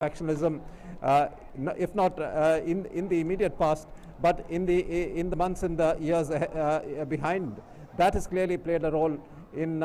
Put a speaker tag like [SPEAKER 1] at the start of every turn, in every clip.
[SPEAKER 1] factionalism, if not in the immediate past, but in the months and the years behind. That has clearly played a role in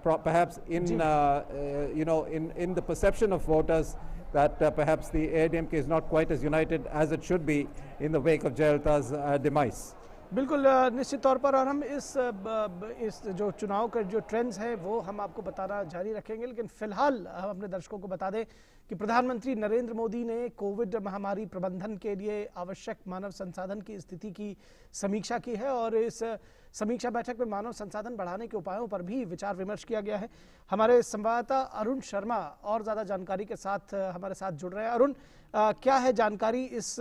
[SPEAKER 1] perhaps in in the perception of voters that perhaps the AIADMK is not quite as united as it should be in the wake of Jayalalitha's demise.
[SPEAKER 2] बिल्कुल निश्चित तौर पर, और हम इस जो चुनाव का जो ट्रेंड्स हैं वो हम आपको बताना जारी रखेंगे, लेकिन फिलहाल हम अपने दर्शकों को बता दें कि प्रधानमंत्री नरेंद्र मोदी ने कोविड महामारी प्रबंधन के लिए आवश्यक मानव संसाधन की स्थिति की समीक्षा की है और इस समीक्षा बैठक में मानव संसाधन बढ़ाने के उपायों पर भी विचार विमर्श किया गया है। हमारे संवाददाता अरुण शर्मा और ज़्यादा जानकारी के साथ हमारे साथ जुड़ रहे हैं। अरुण, क्या है जानकारी इस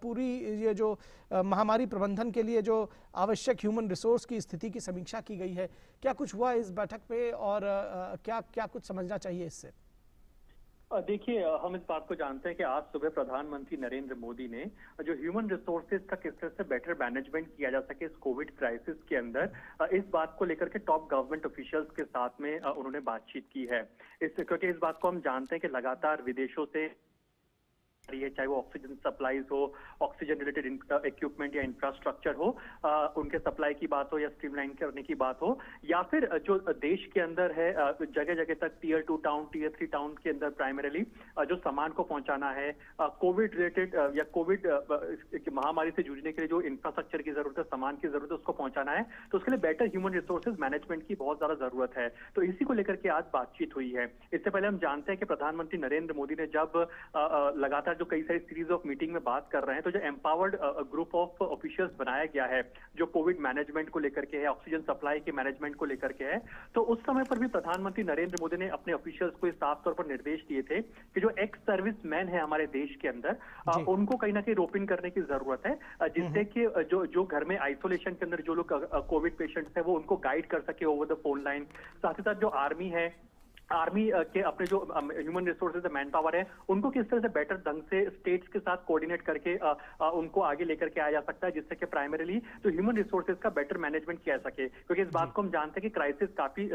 [SPEAKER 2] पूरी ये जो महामारी प्रबंधन के लिए जो आवश्यक ह्यूमन रिसोर्स की स्थिति की समीक्षा की गई है, क्या कुछ हुआ इस बैठक पे और क्या क्या कुछ समझना चाहिए इससे?
[SPEAKER 3] देखिए, हम इस बात को जानते हैं कि आज सुबह प्रधानमंत्री नरेंद्र मोदी ने जो ह्यूमन रिसोर्सेज का किस तरह से बेटर मैनेजमेंट किया जा सके इस कोविड क्राइसिस के अंदर, इस बात को लेकर के टॉप गवर्नमेंट ऑफिशियल्स के साथ में उन्होंने बातचीत की है। क्योंकि इस बात को हम जानते हैं कि लगातार विदेशों से है, चाहे वो ऑक्सीजन सप्लाईज हो, ऑक्सीजन रिलेटेड इक्विपमेंट या इंफ्रास्ट्रक्चर हो, उनके सप्लाई की बात हो या स्ट्रीमलाइन करने की बात हो, या फिर जो देश के अंदर है जगह जगह तक टीयर 2 टाउन, टीयर 3 टाउन के अंदर प्राइमरीली जो सामान को पहुंचाना है, कोविड रिलेटेड या कोविड महामारी से जूझने के लिए जो इंफ्रास्ट्रक्चर की जरूरत है, सामान की जरूरत है, उसको पहुंचाना है, तो उसके लिए बेटर ह्यूमन रिसोर्सेज मैनेजमेंट की बहुत ज्यादा जरूरत है। तो इसी को लेकर के आज बातचीत हुई है। इससे पहले हम जानते हैं कि प्रधानमंत्री नरेंद्र मोदी ने जब लगातार जो कई सारी सीरीज ऑफ मीटिंग में बात कर रहे हैं, तो जो एम्पावर्ड ग्रुप ऑफ ऑफिशियल्स बनाया गया है जो कोविड मैनेजमेंट को लेकर के है, ऑक्सीजन सप्लाई के मैनेजमेंट को लेकर के है, तो उस समय पर भी प्रधानमंत्री नरेंद्र मोदी ने अपने ऑफिशियल्स को साफ तौर पर निर्देश दिए थे कि जो एक्स सर्विस मैन है हमारे देश के अंदर, उनको कहीं ना कहीं रोपिन करने की जरूरत है, जिससे कि जो घर में आइसोलेशन के अंदर जो लोग कोविड पेशेंट्स है वो उनको गाइड कर सके ओवर द फोन लाइन। साथ ही साथ जो आर्मी है, आर्मी के अपने जो ह्यूमन रिसोर्सेज मैन पावर है, उनको किस तरह से बेटर ढंग से स्टेट्स के साथ कोऑर्डिनेट करके उनको आगे लेकर के आया जा सकता है, जिससे कि प्राइमरीली जो ह्यूमन रिसोर्सेज का बेटर मैनेजमेंट किया जा सके। क्योंकि इस बात को हम जानते हैं कि क्राइसिस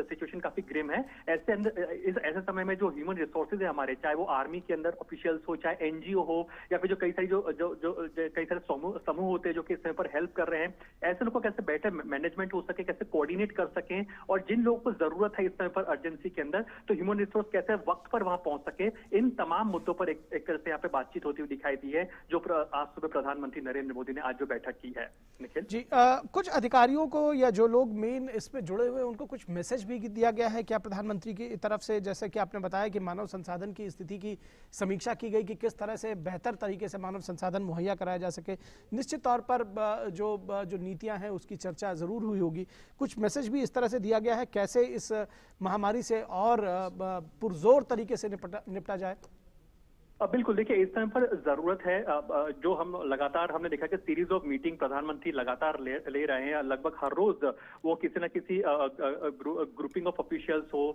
[SPEAKER 3] सिचुएशन काफी ग्रिम है। ऐसे समय में जो ह्यूमन रिसोर्सेज है हमारे, चाहे वो आर्मी के अंदर ऑफिशियल्स हो, चाहे एनजीओ हो, या फिर जो कई सारी जो कई सारे समूह होते हैं जो कि इस समय पर हेल्प कर रहे हैं, ऐसे लोगों को कैसे बेटर मैनेजमेंट हो सके, कैसे कोऑर्डिनेट कर सकें, और जिन लोगों को जरूरत है इस समय पर अर्जेंसी के अंदर, तो ह्यूमन रिसोर्स कैसे वक्त पर वहां पहुंच सके, इन तमाम मुद्दों पर एक तरह से यहाँ पे बातचीत होती हुई दिखाई दी है, जो आज सुबह प्रधानमंत्री नरेंद्र मोदी ने आज जो बैठक की है। निखिल
[SPEAKER 2] जी, कुछ अधिकारियों को या जो लोग मेन इसमें जुड़े हुए उनको कुछ मैसेज भी दिया गया है क्या प्रधानमंत्री की तरफ से? जैसे कि आपने बताया कि मानव संसाधन की स्थिति की समीक्षा की गई कि किस तरह से बेहतर तरीके से मानव संसाधन मुहैया कराया जा सके। निश्चित तौर पर जो नीतियां हैं उसकी चर्चा जरूर हुई होगी। कुछ मैसेज भी इस तरह से दिया गया है कैसे इस महामारी से और पुरजोर तरीके से निपटा जाए?
[SPEAKER 3] बिल्कुल, देखिए इस टाइम पर जरूरत है, जो हम लगातार हमने देखा कि सीरीज ऑफ मीटिंग प्रधानमंत्री लगातार ले रहे हैं, लगभग हर रोज वो किसी न किसी ग्रुपिंग ऑफ ऑफिशियल्स हो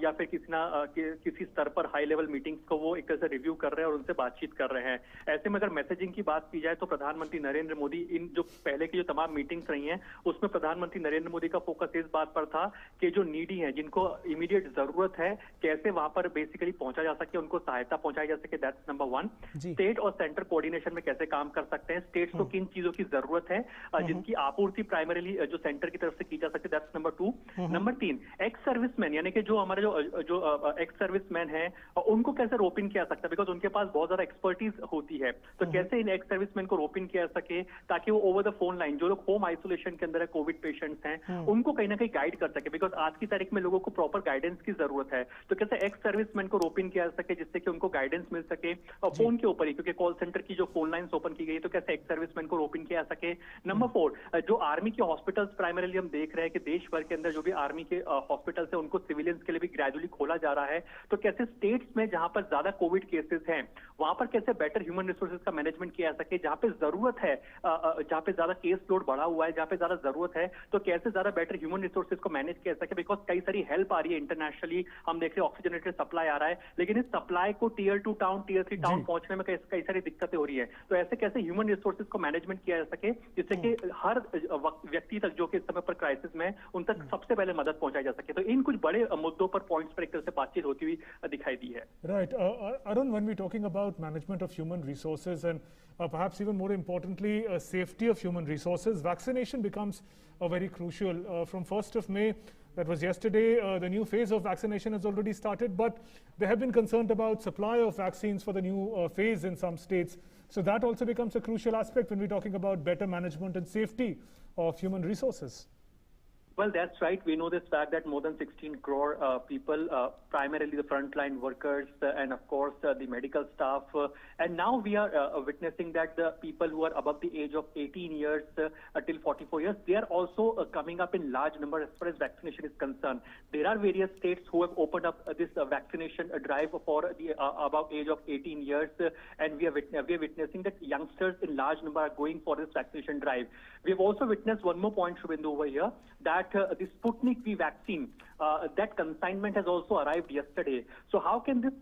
[SPEAKER 3] या फिर किसी स्तर पर हाई लेवल मीटिंग्स को वो एक तरह से रिव्यू कर रहे हैं और उनसे बातचीत कर रहे हैं। ऐसे में अगर मैसेजिंग की बात की जाए तो प्रधानमंत्री नरेंद्र मोदी इन जो पहले की जो तमाम मीटिंग्स रही हैं उसमें प्रधानमंत्री नरेंद्र मोदी का फोकस इस बात पर था कि जो नीडी है, जिनको इमीडिएट जरूरत है, कैसे वहां पर बेसिकली पहुंचा जा सके, उनको सहायता पहुंचाई जा सके। That's number 1। स्टेट और सेंटर कोऑर्डिनेशन में कैसे काम कर सकते हैं, स्टेट्स को किन चीजों की जरूरत है जिनकी आपूर्ति प्राइमरीली जो सेंटर की तरफ से की जा सके। That's number 2। Number 3, ex serviceman, यानी कि जो हमारे जो एक्स सर्विसमैन है उनको कैसे रोपिन किया सकता है, बिकॉज उनके पास बहुत ज्यादा एक्सपर्टीज होती है, तो कैसे इन एक्स सर्विसमैन को रोपिन किया जा सके ताकि वो ओवर द फोन लाइन जो लोग होम आइसोलेशन के अंदर है, कोविड पेशेंट्स हैं, उनको कहीं ना कहीं गाइड कर सके, बिकॉज आज की तारीख में लोगों को प्रॉपर गाइडेंस की जरूरत है। तो कैसे एक्स सर्विसमैन को रोपिन किया जा सके जिससे कि उनको गाइडेंस मिल सके फोन के ऊपर ही, क्योंकि कॉल सेंटर की जो फोन लाइंस ओपन की गई है, तो कैसे एक्स सर्विसमैन को रोपिन किया जा सके। नंबर 4, जो आर्मी के हॉस्पिटल्स प्राइमरीली हम देख रहे हैं कि देश भर के अंदर जो भी आर्मी के हॉस्पिटल्स है उनको सिविलियंस के लिए भी ग्रेजुअली खोला जा रहा है, तो कैसे स्टेट्स में जहां पर ज्यादा कोविड केसेस हैं वहां पर कैसे बेटर ह्यूमन रिसोर्सेज का मैनेजमेंट किया जा सके, जहां पे जरूरत है, जहां पे ज्यादा केस लोड बढ़ा हुआ है, जहां पे ज्यादा जरूरत है, तो कैसे ज्यादा बेटर ह्यूमन रिसोर्सेज को मैनेज किया जा सके, बिकॉज कई सारी हेल्प आ रही है इंटरनेशनली, हम देख रहे हैं ऑक्सीजन सप्लाई आ रहा है, लेकिन इस सप्लाई को tier 2 town, town, tier 3 town पहुंचने में कई सारी दिक्कतें हो रही है। तो ऐसे कैसे ह्यूमन रिसोर्सेज को मैनेजमेंट किया जा सके जिससे कि हर व्यक्ति तक जो कि इस समय पर क्राइसिस में उन तक सबसे पहले मदद पहुंचाई जा सके। तो इन कुछ बड़े मुद्दों पर, पॉइंट्स पर एक तरह से बातचीत होती हुई दिखाई दी है।
[SPEAKER 4] Right. Arun, when we're talking about management of human resources and perhaps even more importantly, safety of human resources, vaccination becomes very crucial. From 1st of May, that was yesterday, the new phase of vaccination has already started, but there have been concerns about supply of vaccines for the new phase in some states. So that also becomes a crucial aspect when we're talking about better management and safety of human resources.
[SPEAKER 3] Well, that's right. We know this fact that more than 16 crore people, primarily the frontline workers and of course the medical staff, and now we are witnessing that the people who are above the age of 18 years till 44 years, they are also coming up in large number as far as vaccination is concerned. There are various states who have opened up this vaccination drive for the above age of 18 years, and we are witnessing that youngsters in large number are going for this vaccination drive. We have also witnessed one more point, Shubhendu, over here, that the Sputnik V vaccine, that consignment has also arrived yesterday. So how can this,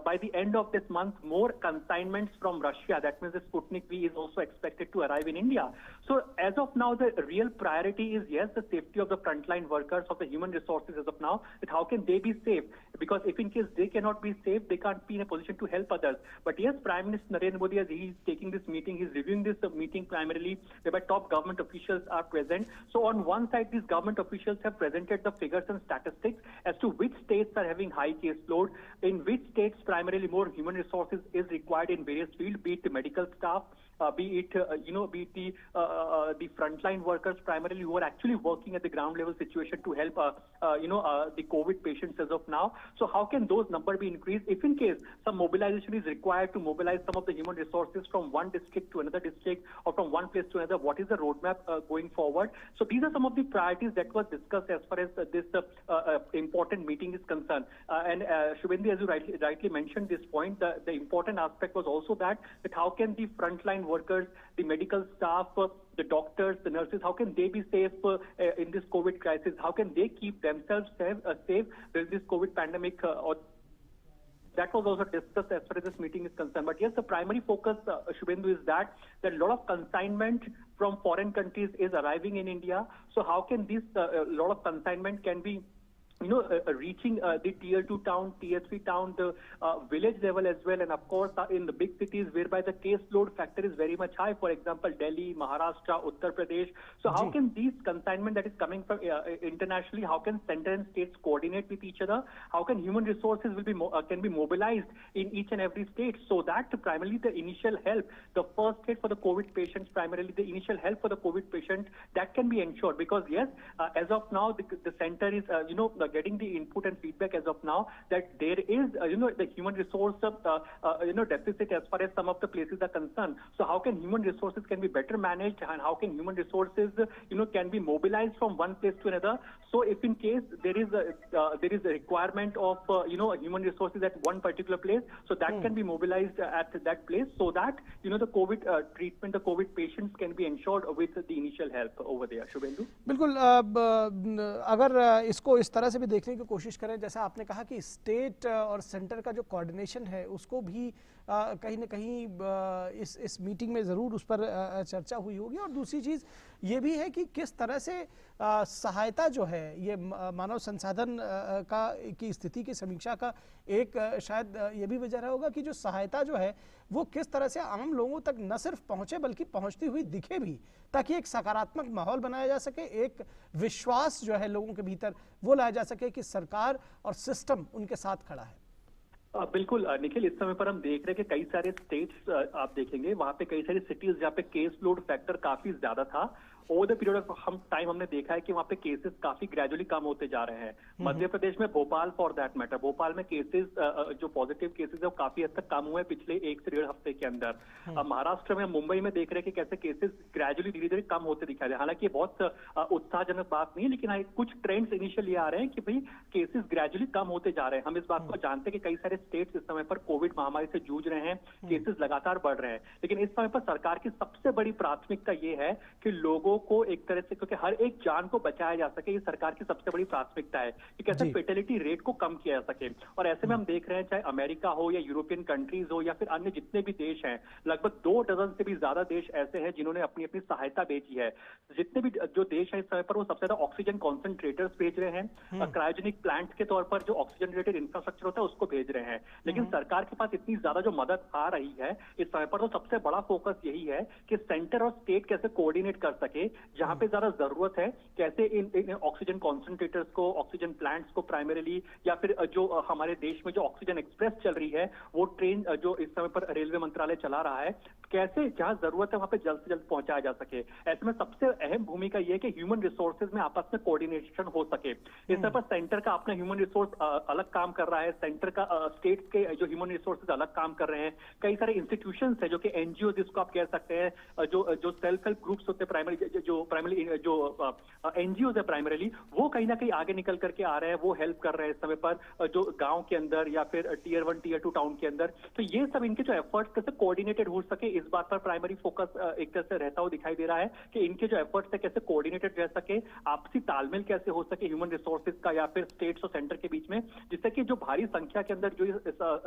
[SPEAKER 3] by the end of this month, more consignments from Russia, that means the Sputnik V is also expected to arrive in India. So as of now, the real priority is, yes, the safety of the frontline workers, of the human resources as of now, that how can they be safe? Because if in case they cannot be safe, they can't be in a position to help others. But yes, Prime Minister Narendra Modi, as he is taking this meeting, he's reviewing this meeting primarily, whereby top government officials are present. So on one side, these government officials have presented the figures and statistics as to which states are having high caseload, in which states primarily more human resources is required in various fields, be it the medical staff, be it the frontline workers primarily who are actually working at the ground level situation to help the COVID patients as of now. So how can those numbers be increased if in case some mobilization is required to mobilize some of the human resources from one district to another district or from one place to another? What is the roadmap going forward? So these are some of the priorities that was discussed as far as this important meeting is concerned. And Shubhendu, as you rightly mentioned this point, the important aspect was also that how can the frontline workers, the medical staff, the doctors, the nurses, how can they be safe in this COVID crisis? How can they keep themselves safe during this COVID pandemic? That was also discussed as far as this meeting is concerned. But yes, the primary focus, Shubhendu, is that a lot of consignment from foreign countries is arriving in India. So how can this lot of consignment can be reaching the tier 2 town, tier 3 town, the village level as well, and of course in the big cities whereby the caseload factor is very much high, for example Delhi, Maharashtra, Uttar Pradesh. So how can these consignment that is coming from internationally, how can center and states coordinate with each other? How can human resources will be can be mobilized in each and every state, so that primarily the initial help, the first aid for the COVID patients, primarily the initial help for the COVID patients, that can be ensured. Because yes, as of now the center is getting the input and feedback as of now that there is the human resource deficit as far as some of the places are concerned. So how can human resources can be better managed, and how can human resources can be mobilized from one place to another? So if in case there is a requirement of human resources at one particular place, so that can be mobilized at that place, so that the COVID treatment, the COVID patients can be ensured with the initial help over there. Shubhendu,
[SPEAKER 2] बिल्कुल, अगर इसको इस तरह से भी देखने की कोशिश करें, जैसा आपने कहा कि स्टेट और सेंटर का जो कोऑर्डिनेशन है उसको भी कहीं ना कहीं इस मीटिंग में ज़रूर उस पर चर्चा हुई होगी। और दूसरी चीज़ ये भी है कि किस तरह से सहायता जो है, ये मानव संसाधन की स्थिति की समीक्षा का एक शायद ये भी वजह रहा होगा कि जो सहायता जो है वो किस तरह से आम लोगों तक न सिर्फ पहुंचे बल्कि पहुंचती हुई दिखे भी, ताकि एक सकारात्मक माहौल बनाया जा सके, एक विश्वास जो है लोगों के भीतर वो लाया जा सके कि सरकार और सिस्टम उनके साथ खड़ा है।
[SPEAKER 3] बिल्कुल निखिल, इस समय पर हम देख रहे हैं कि कई सारे स्टेट्स आप देखेंगे, वहां पे कई सारी सिटीज जहाँ पे केस लोड फैक्टर काफी ज्यादा था, over the period of time हमने देखा है कि वहाँ पे केसेस काफी ग्रेजुअली कम होते जा रहे हैं। मध्य प्रदेश में, Bhopal for that matter, Bhopal में केसेस जो पॉजिटिव केसेस है वो काफी हद तक कम हुए पिछले 1 से 1.5 हफ्ते के अंदर। महाराष्ट्र में, मुंबई में देख रहे हैं कि कैसे केसेस ग्रेजुअली धीरे धीरे कम होते दिखाई दे। हालांकि ये बहुत उत्साहजनक बात नहीं है, लेकिन कुछ ट्रेंड्स इनिशियली आ रहे हैं कि भाई केसेस ग्रेजुअली कम होते जा रहे हैं। हम इस बात को जानते हैं कि कई सारे स्टेट्स इस समय पर कोविड महामारी से जूझ रहे हैं, केसेस लगातार बढ़ रहे हैं, लेकिन इस समय पर सरकार की सबसे बड़ी प्राथमिकता ये है कि लोगों को एक तरह से, क्योंकि हर एक जान को बचाया जा सके, ये सरकार की सबसे बड़ी प्राथमिकता है कि कैसे फेटेलिटी रेट को कम किया जा सके। और ऐसे में हम देख रहे हैं, चाहे अमेरिका हो या यूरोपियन कंट्रीज हो या फिर अन्य जितने भी देश हैं, लगभग 2 डजन से भी ज्यादा देश ऐसे हैं जिन्होंने अपनी अपनी सहायता भेजी है। जितने भी जो देश हैं इस समय पर, वो सबसे ज्यादा ऑक्सीजन कॉन्सेंट्रेटर्स भेज रहे हैं, क्रायोजेनिक प्लांट के तौर पर जो ऑक्सीजन रिलेटेड इंफ्रास्ट्रक्चर होता है उसको भेज रहे हैं। लेकिन सरकार के पास इतनी ज्यादा जो मदद आ रही है इस समय पर, तो सबसे बड़ा फोकस यही है कि सेंटर और स्टेट कैसे कोऑर्डिनेट कर सके, जहां पे ज्यादा जरूरत है कैसे इन ऑक्सीजन कॉन्सेंट्रेटर्स को, ऑक्सीजन प्लांट्स को प्राइमरीली, या फिर जो हमारे देश में जो ऑक्सीजन एक्सप्रेस चल रही है, वो ट्रेन जो इस समय पर रेलवे मंत्रालय चला रहा है, कैसे जहां जरूरत है वहां पे जल्द से जल्द पहुंचाया जा सके। ऐसे में सबसे अहम भूमिका यह है कि ह्यूमन रिसोर्सेज में आपस में कोऑर्डिनेशन हो सके। इस समय पर सेंटर का अपना ह्यूमन रिसोर्स अलग काम कर रहा है, सेंटर का स्टेट के जो ह्यूमन रिसोर्सेज अलग काम कर रहे हैं। कई सारे इंस्टीट्यूशंस है जो कि एनजीओ जिसको आप कह सकते हैं, जो सेल्फ हेल्प ग्रुप्स होते हैं, प्राइमरी जो एनजीओ है प्राइमरीली, वो कहीं ना कहीं आगे निकल करके आ रहे हैं, वो हेल्प कर रहे हैं इस समय पर जो गांव के अंदर या फिर टियर 1 टियर 2 टाउन के अंदर। तो ये सब इनके जो एफर्ट्स कैसे कोऑर्डिनेटेड हो सके, इस बात पर प्राइमरी फोकस एक तरह से रहता हुआ दिखाई दे रहा है कि इनके जो एफर्ट्स है कैसे कोऑर्डिनेटेड रह सके, आपसी तालमेल कैसे हो सके ह्यूमन रिसोर्सेज का या फिर स्टेट्स और सेंटर के बीच में, जिससे कि जो भारी संख्या के अंदर जो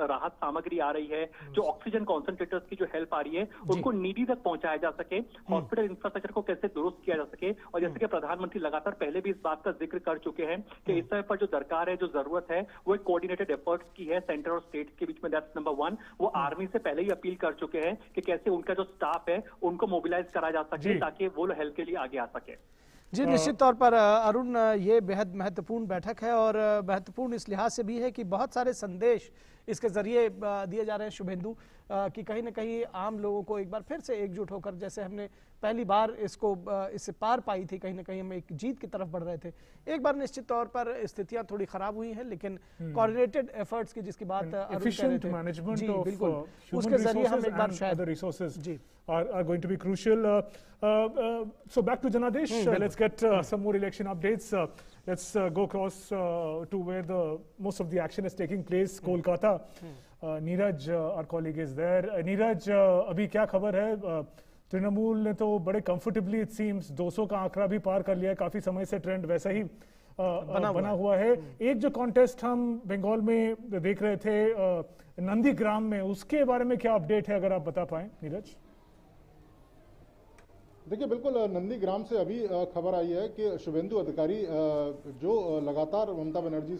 [SPEAKER 3] राहत सामग्री आ रही है, जो ऑक्सीजन कॉन्सेंट्रेटर्स की जो हेल्प आ रही है, उनको नीडी तक पहुंचाया जा सके, हॉस्पिटल इंफ्रास्ट्रक्चर को कैसे दुरुस्त किया जा सके। और जैसे कि प्रधानमंत्री लगातार पहले भी इस बात का जिक्र कर चुके हैं कि इस समय पर जो दरकार है, जो जरूरत है, वो एक कोऑर्डिनेटेड एफर्ट्स की है सेंटर और स्टेट के बीच में। That's number 1। वो आर्मी से पहले ही अपील कर चुके हैं कि कैसे उनका जो स्टाफ है उनको मोबिलाइज करा जा सके ताकि वो हेल्प के लिए आगे आ सके।
[SPEAKER 2] जी, निश्चित तौर पर अरुण, ये बेहद महत्वपूर्ण बैठक है और महत्वपूर्ण इस लिहाज से भी है कि बहुत सारे संदेश इसके जरिए दिए जा रहे हैं शुभेंदु, कि कहीं ना कहीं आम लोगों को एक बार फिर से एकजुट होकर, जैसे हमने पहली बार इससे पार पाई थी, कहीं ना कहीं हम एक जीत की तरफ बढ़ रहे थे। एक बार निश्चित तौर पर स्थितियां थोड़ी खराब हुई हैं, लेकिन कोऑर्डिनेटेड एफर्ट्स की जिसकी बात अरुण कह रहे थे, जी बिल्कुल, उसके जरिए हम एक बार शायद
[SPEAKER 4] जी are going to be crucial. So back to Janadesh, let's get some more election updates. Let's go across to where most of the action is taking place, Kolkata. Neeraj, our colleague, is there. Neeraj, अभी क्या खबर है? तृणमूल ने तो बड़े comfortably, it seems 200 का आंकड़ा भी पार कर लिया है, काफी समय से ट्रेंड वैसा ही बना हुआ है। एक जो कॉन्टेस्ट हम बंगाल में देख रहे थे नंदीग्राम में, उसके बारे में क्या अपडेट है, अगर आप बता पाएं नीरज?
[SPEAKER 5] देखिए, बिल्कुल नंदीग्राम से अभी खबर आई है कि शुभेंदु अधिकारी जो लगातार ममता बनर्जी से